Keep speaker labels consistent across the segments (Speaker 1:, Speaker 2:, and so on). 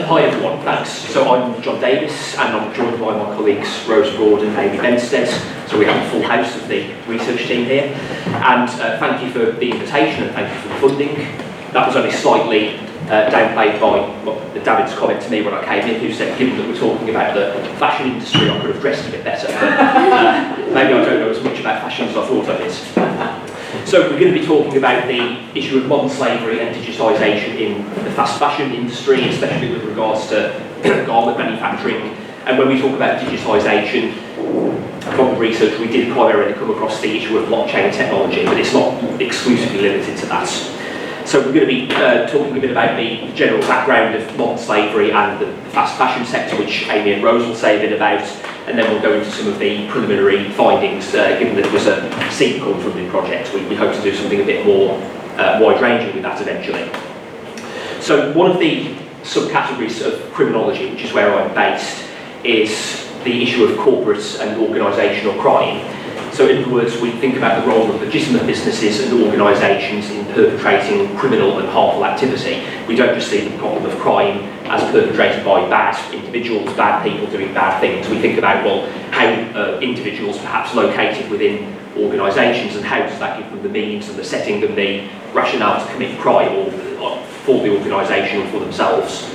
Speaker 1: Hi everyone, thanks. So I'm John Davies and I'm joined by my colleagues Rosemary and Amy Benstead. So we have a full house of the research team here. And thank you for the invitation and thank you for the funding. That was only slightly downplayed by David's comment to me when I came in, who said, given that we're talking about the fashion industry, I could have dressed a bit better. But maybe I don't know as much about fashion as I thought I did. So we're going to be talking about the issue of modern slavery and digitisation in the fast fashion industry, especially with regards to garment manufacturing. And when we talk about digitisation, from the research we did primarily come across the issue of blockchain technology, but it's not exclusively limited to that. So we're going to be talking a bit about the general background of modern slavery and the fast fashion sector, which Amy and Rose will say a bit about, and then we'll go into some of the preliminary findings, given that it was a seed funded project. We hope to do something a bit more wide-ranging with that eventually. So one of the subcategories of criminology, which is where I'm based, is the issue of corporate and organisational crime. So in other words, we think about the role of legitimate businesses and organisations in perpetrating criminal and harmful activity. We don't just see the problem of crime as perpetrated by bad individuals, bad people doing bad things. We think about, well, how individuals perhaps located within organisations, and how does that give them the means and the setting and the rationale to commit crime or for the organisation or for themselves.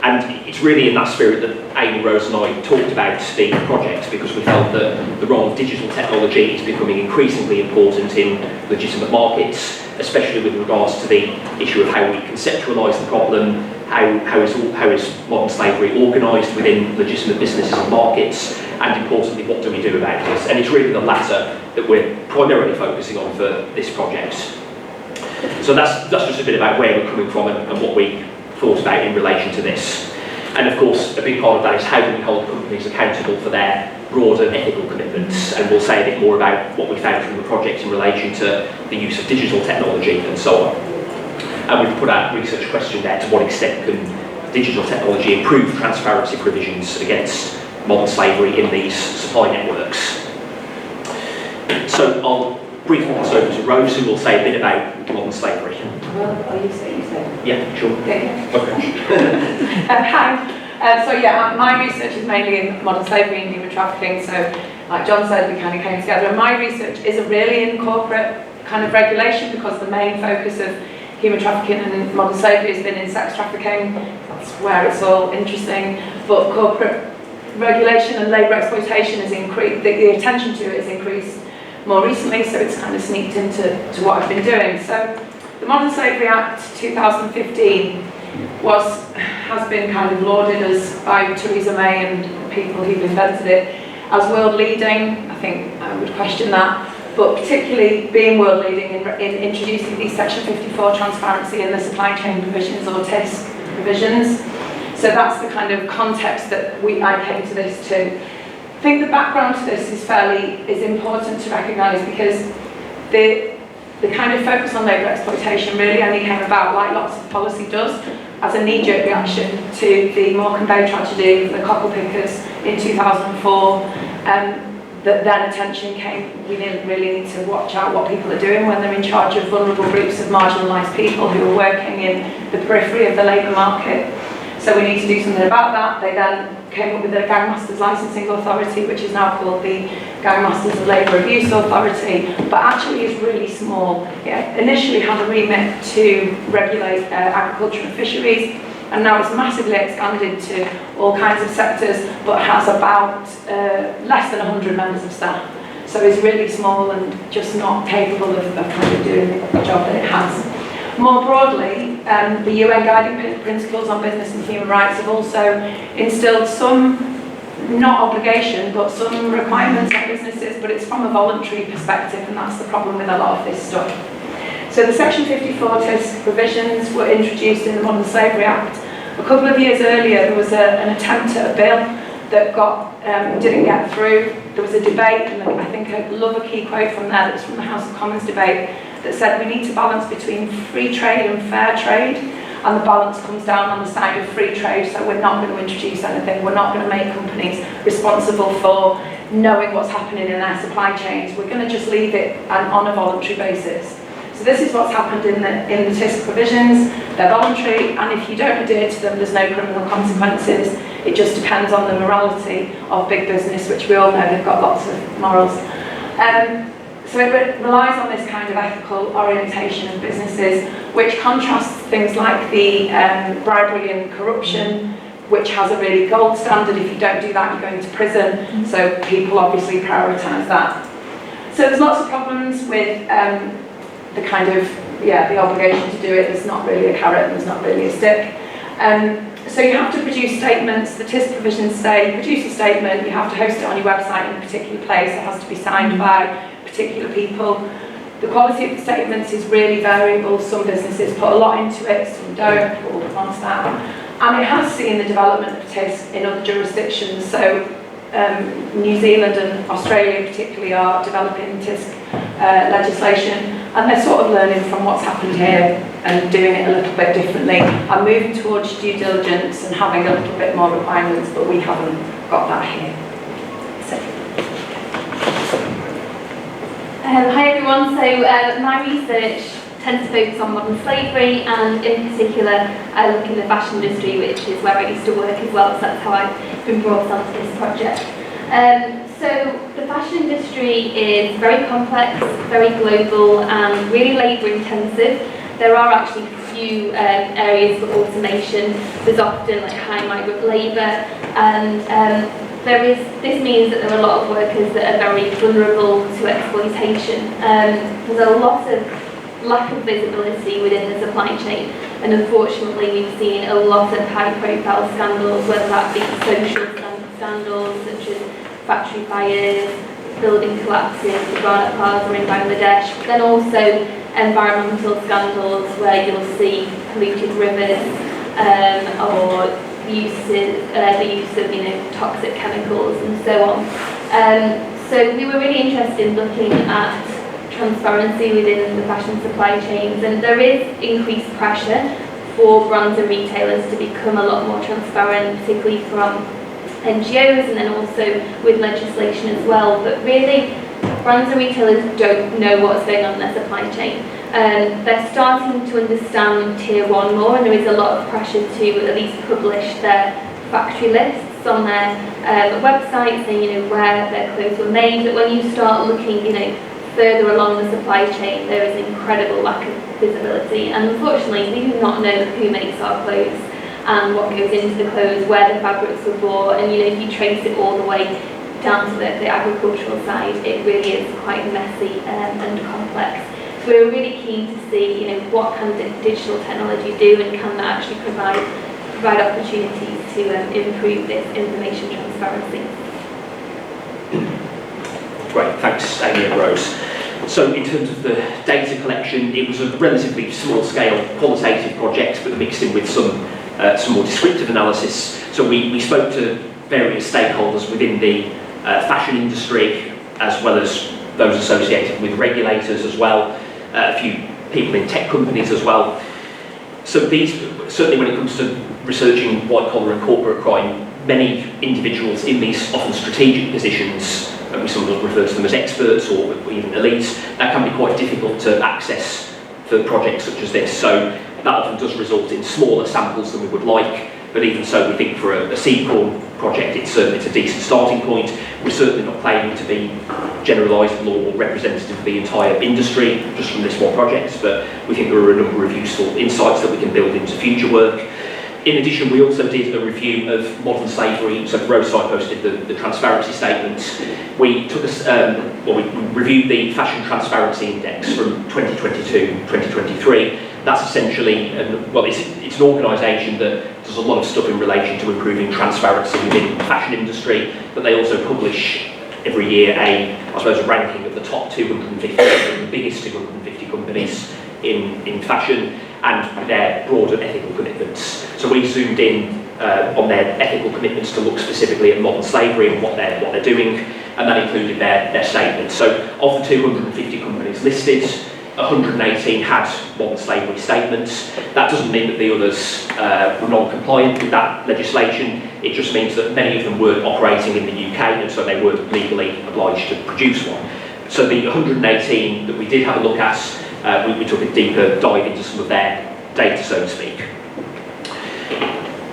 Speaker 1: And it's really in that spirit that Amy, Rose and I talked about the project, because we felt that the role of digital technology is becoming increasingly important in legitimate markets, especially with regards to the issue of how we conceptualise the problem, how is modern slavery organised within legitimate businesses and markets, and importantly, what do we do about it? And it's really the latter that we're primarily focusing on for this project. So that's just a bit about where we're coming from and what we thought about in relation to this. And of course, a big part of that is how do we hold companies accountable for their broader ethical commitments, and we'll say a bit more about what we found from the project in relation to the use of digital technology and so on. And we've put out a research question there: to what extent can digital technology improve transparency provisions against modern slavery in these supply networks? So I'll briefly pass over to Rose, who will say a bit about modern slavery.
Speaker 2: Well, are you saying?
Speaker 1: Yeah, sure.
Speaker 2: Okay.
Speaker 1: Hi.
Speaker 2: So yeah, my research is mainly in modern slavery and human trafficking. So, like John said, we kind of came together. And my research isn't really in corporate kind of regulation, because the main focus of human trafficking and modern slavery has been in sex trafficking. That's where it's all interesting. But corporate regulation and labour exploitation has increased. The attention to it has increased more recently. So it's kind of sneaked into what I've been doing. So the Modern Slavery Act 2015 has been kind of lauded as by Theresa May and people who've invented it as world leading. I think I would question that, but particularly being world leading in introducing these Section 54 transparency in the supply chain provisions, or TISC provisions. So that's the kind of context that I came to this to. I think the background to this is important to recognise, because the kind of focus on labour exploitation really only came about, like lots of policy does, as a knee-jerk reaction to the Morecambe Bay tragedy, the cockle pickers in 2004. That then attention came, we really need to watch out what people are doing when they're in charge of vulnerable groups of marginalised people who are working in the periphery of the labour market. So we need to do something about that. They then came up with the Gang Masters Licensing Authority, which is now called the Gang Masters of Labour Abuse Authority, but actually is really small. It initially had a remit to regulate agriculture and fisheries, and now it's massively expanded to all kinds of sectors, but has about less than 100 members of staff. So it's really small and just not capable of kind of doing the job that it has. More broadly, the UN Guiding Principles on Business and Human Rights have also instilled some, not obligation, but some requirements on businesses, but it's from a voluntary perspective, and that's the problem with a lot of this stuff. So the Section 54 TISC provisions were introduced in the Modern Slavery Act. A couple of years earlier, there was an attempt at a bill that didn't get through. There was a debate, and I think I love a key quote from there, that was from the House of Commons debate, that said we need to balance between free trade and fair trade, and the balance comes down on the side of free trade. So we're not going to introduce anything, we're not going to make companies responsible for knowing what's happening in their supply chains. We're going to just leave it on a voluntary basis. So this is what's happened in the TISC provisions. They're voluntary, and if you don't adhere to them, there's no criminal consequences. It just depends on the morality of big business, which we all know they've got lots of morals. So it relies on this kind of ethical orientation of businesses, which contrasts things like the bribery and corruption, which has a really gold standard. If you don't do that, you're going to prison. So people obviously prioritise that. So there's lots of problems with the kind of, the obligation to do it. There's not really a carrot and there's not really a stick. So you have to produce statements. The TISC provisions say, produce a statement, you have to host it on your website in a particular place, it has to be signed by particular people. The quality of the statements is really variable. Some businesses put a lot into it, some don't, all wants that. And it has seen the development of TISC in other jurisdictions. So New Zealand and Australia particularly are developing TISC legislation, and they're sort of learning from what's happened here and doing it a little bit differently and moving towards due diligence and having a little bit more requirements, but we haven't got that here.
Speaker 3: Hi everyone, so my research tends to focus on modern slavery, and in particular I look in the fashion industry, which is where I used to work as well, so that's how I've been brought onto this project. So the fashion industry is very complex, very global and really labour intensive. There are actually few areas for automation. There's often like high migrant labour, and this means that there are a lot of workers that are very vulnerable to exploitation. There's a lot of lack of visibility within the supply chain, and unfortunately we've seen a lot of high-profile scandals, whether that be social scandals such as factory fires, building collapses, the Rana Plaza in Bangladesh, but then also environmental scandals where you'll see polluted rivers or the use of toxic chemicals and so on. So we were really interested in looking at transparency within the fashion supply chains, and there is increased pressure for brands and retailers to become a lot more transparent, particularly from NGOs and then also with legislation as well. But really, brands and retailers don't know what's going on in their supply chain. They're starting to understand Tier 1 more, and there is a lot of pressure to at least publish their factory lists on their website, saying where their clothes were made. But when you start looking further along the supply chain, there is an incredible lack of visibility, and unfortunately we do not know who makes our clothes and what goes into the clothes, where the fabrics were bought, and if you trace it all the way down to the agricultural side, it really is quite messy and complex. So we're really keen to see what can digital technology do, and can that actually provide opportunities to improve this information transparency.
Speaker 1: Great, thanks Amy and Rose. So in terms of the data collection, it was a relatively small scale qualitative project, but mixed in with some more descriptive analysis. So we spoke to various stakeholders within the fashion industry, as well as those associated with regulators as well, a few people in tech companies as well. So these, certainly when it comes to researching white collar and corporate crime, many individuals in these often strategic positions, and we sometimes refer to them as experts or even elites, that can be quite difficult to access for projects such as this. So that often does result in smaller samples than we would like, but even so we think for a seed corn project it's a decent starting point. We're certainly not claiming to be generalisable or representative of the entire industry just from this one project, but we think there are a number of useful insights that we can build into future work. In addition, we also did a review of modern slavery, so Rose posted the transparency statements. We took we reviewed the Fashion Transparency Index from 2022-2023. That's essentially, it's an organisation that does a lot of stuff in relation to improving transparency within the fashion industry, but they also publish every year a ranking of the top 250, the biggest 250 companies in fashion, and their broader ethical commitments. So we zoomed in on their ethical commitments to look specifically at modern slavery and what they're doing, and that included their statements. So of the 250 companies listed, 118 had modern slavery statements. That doesn't mean that the others were non-compliant with that legislation. It just means that many of them weren't operating in the UK, and so they weren't legally obliged to produce one. So the 118 that we did have a look at, we took a deeper dive into some of their data, so to speak.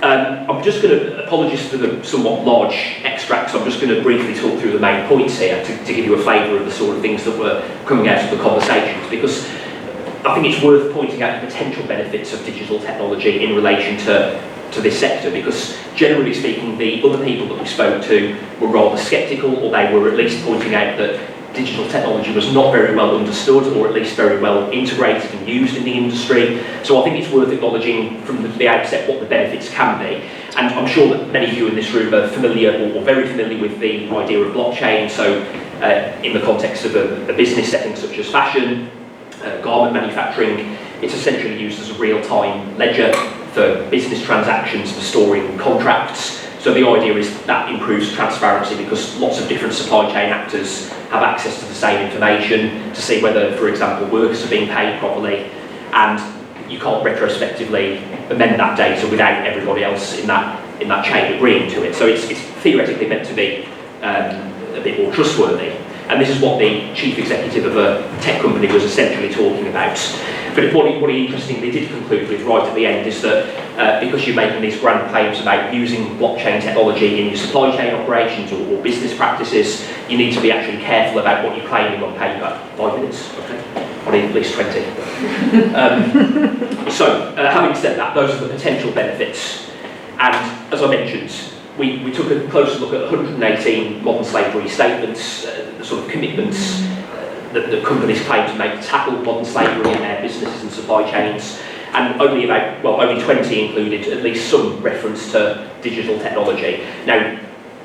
Speaker 1: I'm just going to, apologies for the somewhat large extracts, I'm just going to briefly talk through the main points here to give you a flavour of the sort of things that were coming out of the conversations, because I think it's worth pointing out the potential benefits of digital technology in relation to this sector, because generally speaking, the other people that we spoke to were rather sceptical, or they were at least pointing out that digital technology was not very well understood, or at least very well integrated and used in the industry. So I think it's worth acknowledging from the outset what the benefits can be. And I'm sure that many of you in this room are familiar or very familiar with the idea of blockchain. So in the context of a business setting such as fashion, garment manufacturing, it's essentially used as a real-time ledger for business transactions, for storing contracts. So the idea is that improves transparency because lots of different supply chain actors have access to the same information to see whether, for example, workers are being paid properly, and you can't retrospectively amend that data without everybody else in that chain agreeing to it. So it's theoretically meant to be a bit more trustworthy. And this is what the chief executive of a tech company was essentially talking about. But what he interestingly did conclude with right at the end is that because you're making these grand claims about using blockchain technology in your supply chain operations or business practices, you need to be actually careful about what you're claiming on paper. 5 minutes? Okay. I need at least 20. Having said that, those are the potential benefits. And as I mentioned, we took a closer look at 118 modern slavery statements, the sort of commitments that companies claim to make to tackle modern slavery in their businesses and supply chains, and only 20 included at least some reference to digital technology. Now,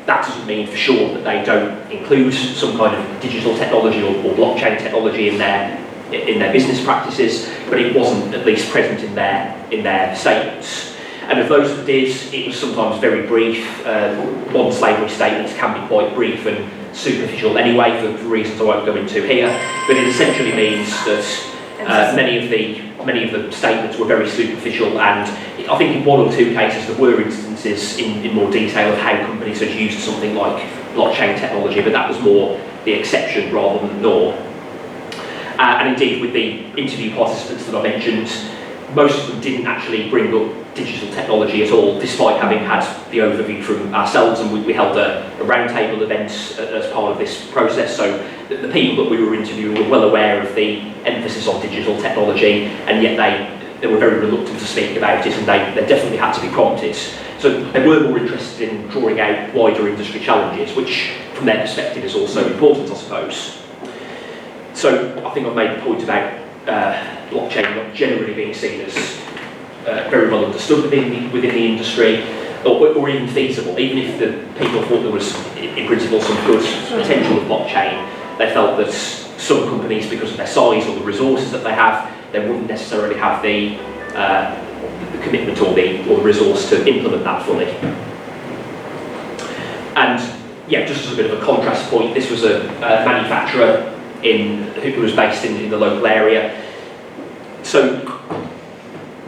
Speaker 1: that doesn't mean for sure that they don't include some kind of digital technology or blockchain technology in their business practices, but it wasn't at least present in their statements. And of those that did, it was sometimes very brief. Modern slavery statements can be quite brief and superficial anyway, for reasons I won't go into here. But it essentially means that many of the statements were very superficial, and I think in one or two cases there were instances in more detail of how companies had used something like blockchain technology, but that was more the exception rather than the norm. And indeed, with the interview participants that I mentioned, most of them didn't actually bring up digital technology at all, despite having had the overview from ourselves, and we held a roundtable event as part of this process. So the people that we were interviewing were well aware of the emphasis on digital technology, and yet they were very reluctant to speak about it, and they definitely had to be prompted. So they were more interested in drawing out wider industry challenges, which from their perspective is also important, I suppose. So I think I've made the point about blockchain not generally being seen as very well understood within the industry, or even feasible. Even if the people thought there was, in principle, some good potential of blockchain, they felt that some companies, because of their size or the resources that they have, they wouldn't necessarily have the commitment or the resource to implement that fully. And yeah, just as a bit of a contrast point, this was a manufacturer who was based in the local area. So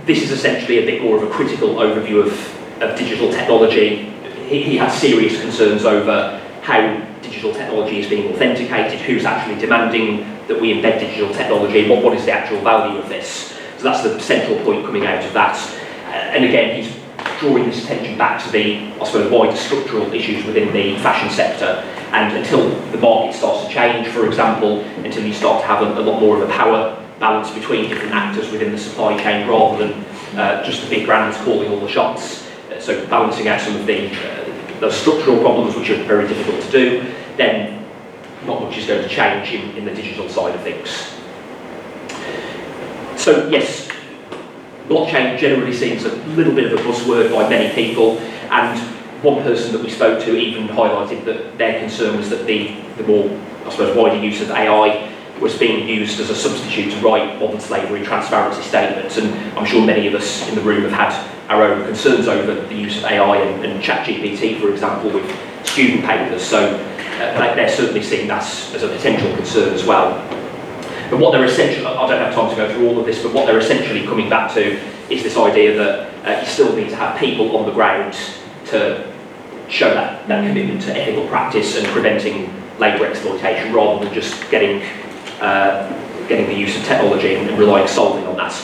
Speaker 1: this is essentially a bit more of a critical overview of digital technology. He had serious concerns over how digital technology is being authenticated, who's actually demanding that we embed digital technology, what is the actual value of this. So that's the central point coming out of that. And again, he's drawing this attention back to the, I suppose, wider structural issues within the fashion sector. And until the market starts to change, for example, until you start to have a lot more of a power balance between different actors within the supply chain rather than just the big brands calling all the shots, so balancing out some of those structural problems which are very difficult to do, then not much is going to change in the digital side of things. So yes, blockchain generally seems a little bit of a buzzword by many people, and one person that we spoke to even highlighted that their concern was that the more, I suppose, wider use of AI was being used as a substitute to write modern slavery transparency statements, and I'm sure many of us in the room have had our own concerns over the use of AI and ChatGPT, for example, with student papers, so they're certainly seeing that as a potential concern as well. But what they're essentially, I don't have time to go through all of this, but what they're essentially coming back to is this idea that you still need to have people on the ground to show that commitment to ethical practice and preventing labour exploitation, rather than just getting getting the use of technology and relying solely on that.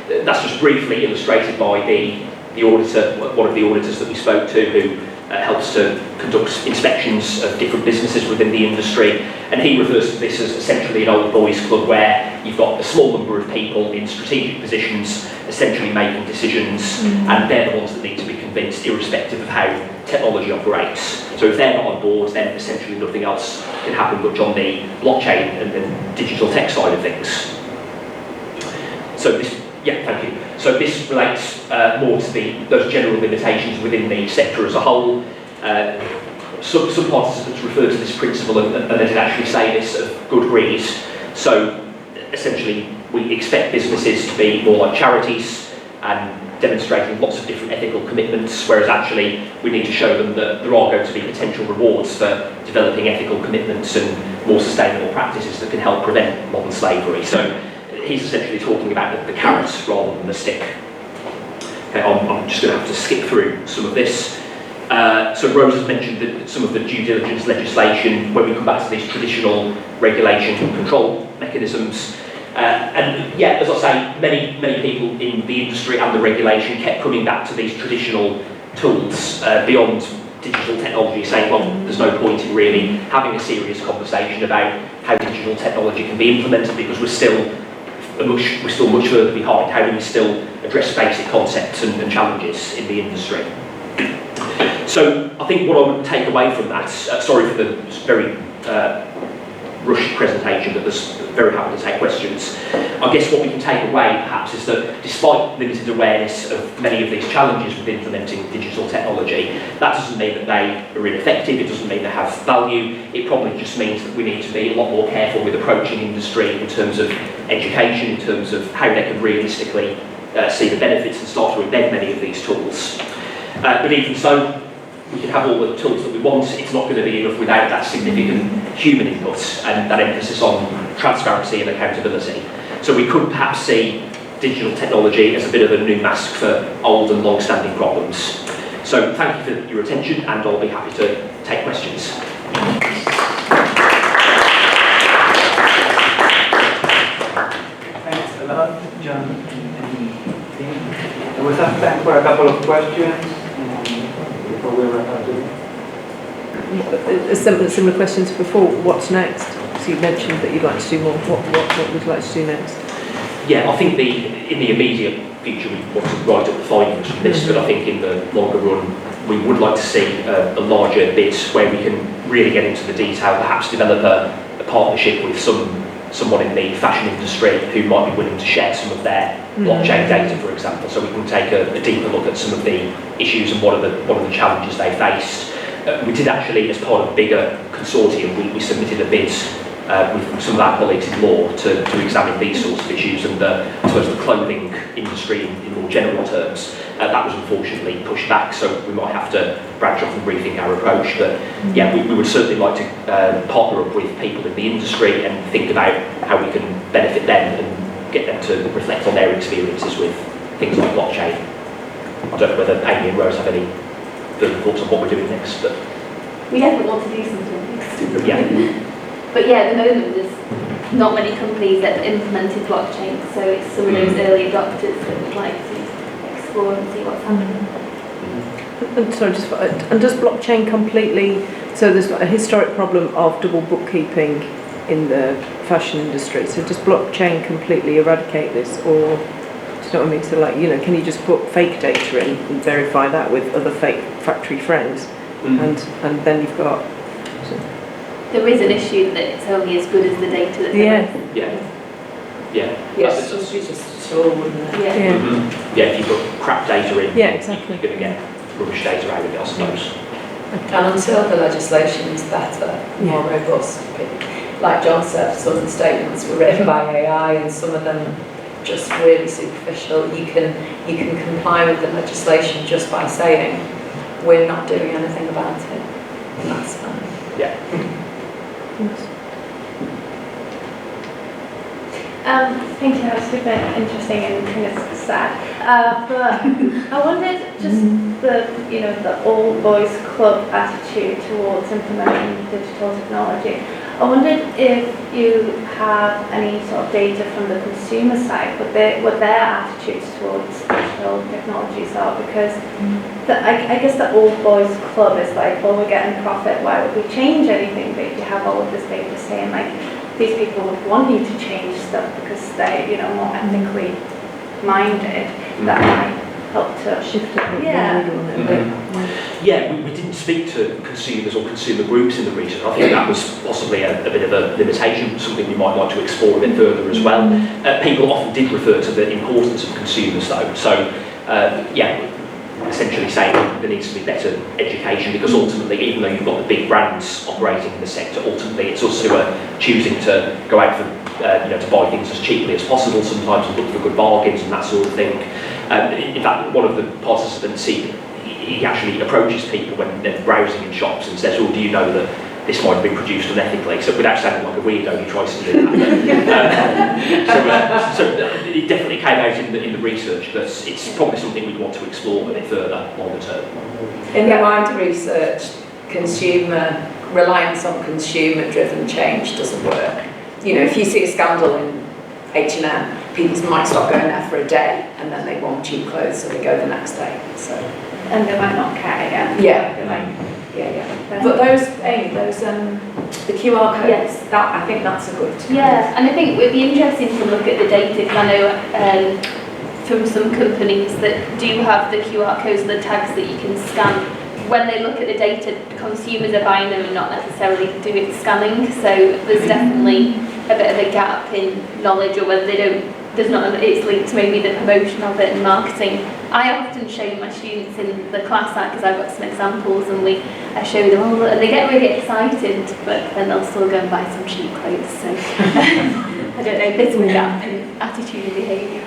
Speaker 1: That's just briefly illustrated by the auditor, one of the auditors that we spoke to, who helps to conduct inspections of different businesses within the industry, and he refers to this as essentially an old boys club where you've got a small number of people in strategic positions essentially making decisions, and they're the ones that need to be convinced irrespective of how technology operates. So if they're not on board, then essentially nothing else can happen much on the blockchain and digital tech side of things. So this, yeah, thank you. So this relates more to those general limitations within the sector as a whole. Some participants refer to this principle, and they did actually say this of good reason. So essentially, we expect businesses to be more like charities and demonstrating lots of different ethical commitments, whereas actually we need to show them that there are going to be potential rewards for developing ethical commitments and more sustainable practices that can help prevent modern slavery. So he's essentially talking about the carrots rather than the stick. Okay, I'm just going to have to skip through some of this. So Rose has mentioned that some of the due diligence legislation, when we come back to these traditional regulation and control mechanisms, and yeah, as I say, many people in the industry and the regulation kept coming back to these traditional tools beyond digital technology, saying, well, there's no point in really having a serious conversation about how digital technology can be implemented because we're still much further behind. How do we still address basic concepts and challenges in the industry? So I think what I would take away from that, sorry for the very rushed presentation, but very happy to take questions. I guess what we can take away perhaps is that despite limited awareness of many of these challenges with implementing digital technology, that doesn't mean that they are ineffective, it doesn't mean they have value, it probably just means that we need to be a lot more careful with approaching industry in terms of education, in terms of how they can realistically see the benefits and start to embed many of these tools. But even so, we can have all the tools that we want, it's not going to be enough without that significant human input and that emphasis on transparency and accountability. So we could perhaps see digital technology as a bit of a new mask for old and long-standing problems. So thank you for your attention, and I'll be happy to take questions.
Speaker 4: Thanks a lot, John. We have time for a couple of questions.
Speaker 5: A similar question to before, what's next? So you mentioned that you'd like to do more. What would you like to do next?
Speaker 1: Yeah, I think in the immediate future we want to write up the findings from this, but I think in the longer run we would like to see a larger bit where we can really get into the detail, perhaps develop a partnership with someone in the fashion industry who might be willing to share some of their blockchain data, for example, so we can take a deeper look at some of the issues and what are the challenges they faced. We did actually, as part of a bigger consortium, we submitted a bid with some of our colleagues in law to examine these sorts of issues and I suppose the clothing industry in more general terms. That was unfortunately pushed back, so we might have to branch off and rethink our approach. But yeah, we would certainly like to partner up with people in the industry and think about how we can benefit them and get them to reflect on their experiences with things like blockchain. I don't know whether Amy and Rose have any further thoughts on what we're doing next, but
Speaker 3: We definitely want to do something next.
Speaker 1: yeah.
Speaker 3: But yeah, at the moment there's not many companies that have implemented blockchain, so it's some of those early adopters that would like to explore and see what's happening.
Speaker 5: And sorry, and does blockchain completely? So there's a historic problem of double bookkeeping in the fashion industry. So does blockchain completely eradicate this, or do you know what I mean? So can you just put fake data in and verify that with other fake factory friends, and then you've got.
Speaker 3: There is an issue that it's only as good as the data that's
Speaker 2: Yes, it's just a tool, wouldn't it?
Speaker 3: Yeah.
Speaker 1: Yeah, if you put crap data in,
Speaker 5: exactly.
Speaker 1: you're going to get rubbish data out of it, I suppose.
Speaker 2: And until the legislation is better, more robust, like John said, some of the statements were written by AI and some of them just really superficial. You can comply with the legislation just by saying we're not doing anything about it, and that's fine.
Speaker 1: Yeah.
Speaker 6: Thank you, that was super interesting and kind of sad. But I wondered just the old boys club attitude towards implementing digital technology. I wondered if you have any sort of data from the consumer side, what their attitudes towards digital technologies are, because I guess the old boys club is like, well, we're getting profit, why would we change anything? But if you have all of this data saying like, these people would want you to change stuff because they're, you know, more ethically minded, that might help to
Speaker 5: Shift it.
Speaker 1: Yeah, we didn't speak to consumers or consumer groups in the research. I think that was possibly a bit of a limitation, something we might like to explore a bit further as well. People often did refer to the importance of consumers though, so yeah, essentially saying there needs to be better education, because ultimately, even though you've got the big brands operating in the sector, ultimately it's us who are choosing to go out for you know, to buy things as cheaply as possible sometimes and look for good bargains and that sort of thing. In fact, one of the participants, he actually approaches people when they're browsing in shops and says, "Oh, do you know that this might have been produced unethically?" So without sounding like a weirdo, he tries to do that. So it definitely came out in the research that it's probably something we'd want to explore a bit further longer term.
Speaker 7: In the wider research, reliance on consumer-driven change doesn't work. You know, if you see a scandal in H&M, people might stop going there for a day and then they want cheap clothes, so they go the next day. So,
Speaker 6: and they might not care again.
Speaker 7: Yeah.
Speaker 6: They're like,
Speaker 7: yeah. But those the QR codes,
Speaker 3: Yes.
Speaker 7: that I think that's a good.
Speaker 3: Yeah, and I think it would be interesting to look at the data, because I know from some companies that do have the QR codes and the tags that you can scan. When they look at the data, consumers are buying them and not necessarily doing scanning, so there's definitely a bit of a gap in knowledge, or whether they don't, it's linked to maybe the promotion of it and marketing. I often show my students in the class that, because I've got some examples, and I show them all, and they get really excited, but then they'll still go and buy some cheap clothes, so I don't know, there's a gap in attitude and behaviour.